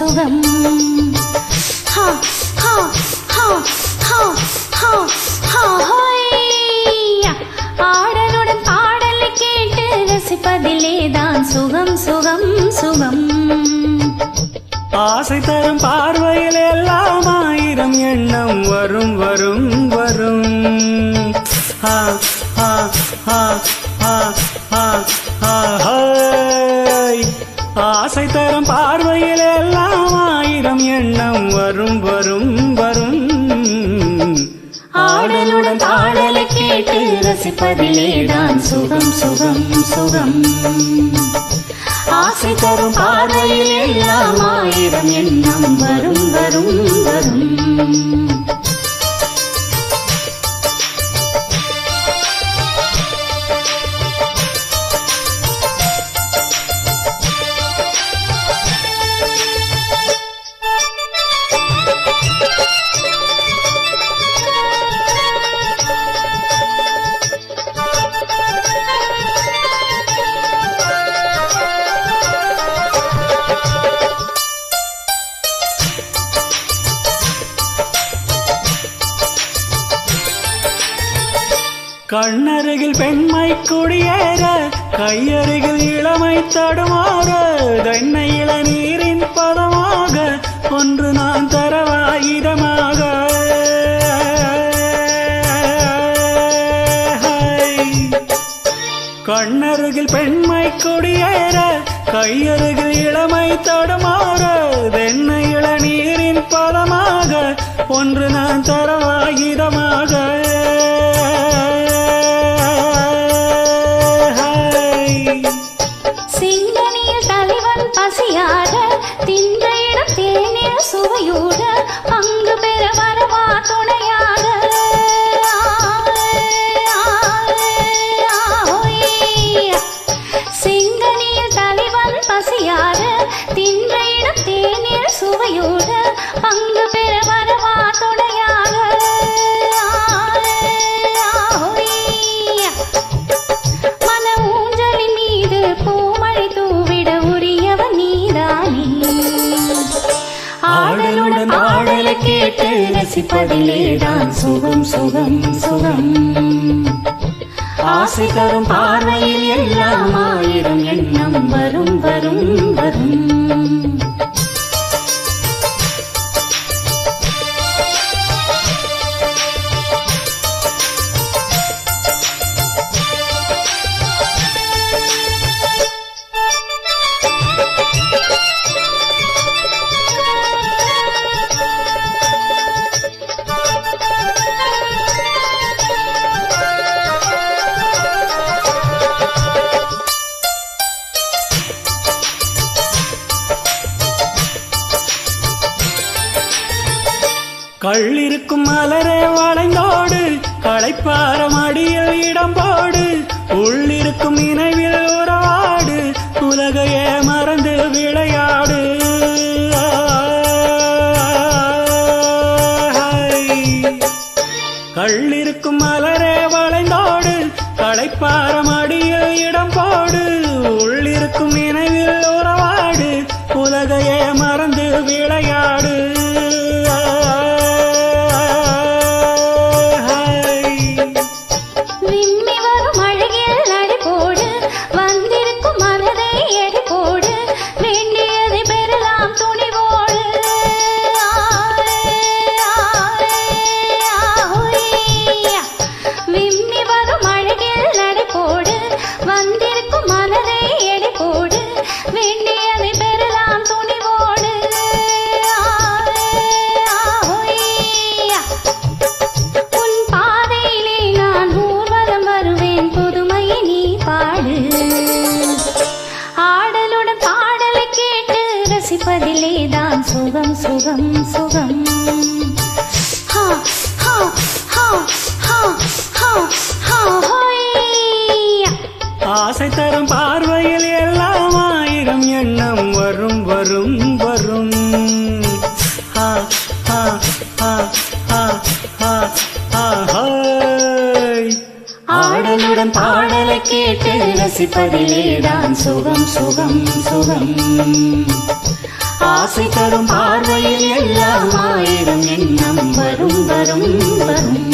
சுகம் ஹா ஹா ஹா ஹா ஹா ஹா ஹோய்யா ஆடலுடன் பாடலை கேட்டு ரசிப்பதிலேதான் சுகம் சுகம் சுகம் ஆசை தரும் பார்வையில் எல்லாம் ஆயிரம் எண்ணம் வரும் வரும் வரும் ஹா ஹா ஹா ஹா ஹா ஹா ஹாய் ஆசை தரும் பார்வையில் எல்லாம் ஆயிரம் எண்ணம் வரும் வரும் வரும் ஆடலுடன் பாடலை கேட்டு ரசிப்பதிலேதான் சுகம் சுகம் சுகம் ஆசை தரும் பார்வையில் எல்லாம் ஆயிரம் எண்ணம் வரும் வரும் வரும் கண்ணருகில் பெண்மை குடியேற கையருகில் இளமை தடுமாற தென்னை இளநீரின் பதமாக ஒன்று நான் தரவாயிரமாக கண்ணருகில் பெண்மை குடியேற கையருகில் இளமை தடுமாற தென்னை இளநீரின் பதமாக ஒன்று நான் தரவாயிரமாக பசியார தின்ற இடம் தேனில் சுவையூட பங்கு பெற வரவா துணையாக சிந்தனியில் தலைவன் பசியார தின்ற இடம் தேனில் சுவையூட பங்கு பெற வரவா துணையாக மன ஊஞ்சலின் மீது பூமழை தூவிட ஆடலுடன் பாடலை கேட்டு ரசிப்பதிலேதான் சுகம் சுகம் சுகம் ஆசை தரும் பார்வையில் எல்லாம் ஆயிரம் எண்ணம் வரும் வரும் வரும் கள்ளிருக்கும் மலரே வளைந்தோடு களைப்பார மடியில் இடம் போடு உள்ளிருக்கும் நினைவில் உறவாடு உலகையே மறந்து விளையாடு கள்ளிருக்கும் மலரே வளைந்தோடு களைப்பார மடியில் இடம் போடு உள்ளிருக்கும் நினைவில் உறவாடு உலகையே மறந்து விளையாடு ரசிப்பதிலேதான் சுகம் சுகம் சுகம் ஹா ஹா ஹா ஹா ஹா ஹா ஹோய்யா ஆசை தரும் பார்வையில் எல்லாம் ஆயிரம் எண்ணம் வரும் வரும் வரும் ஹா ஹா ஹா ஹா ஹா ஹா ஹாய் ஆடலுடன் பாடலை கேட்டு ரசிப்பதிலேதான் சுகம் சுகம் சுகம் ஆசை தரும் பார்வையில் எல்லாம் ஆயிரம் எண்ணம் வரும் வரும் வரும்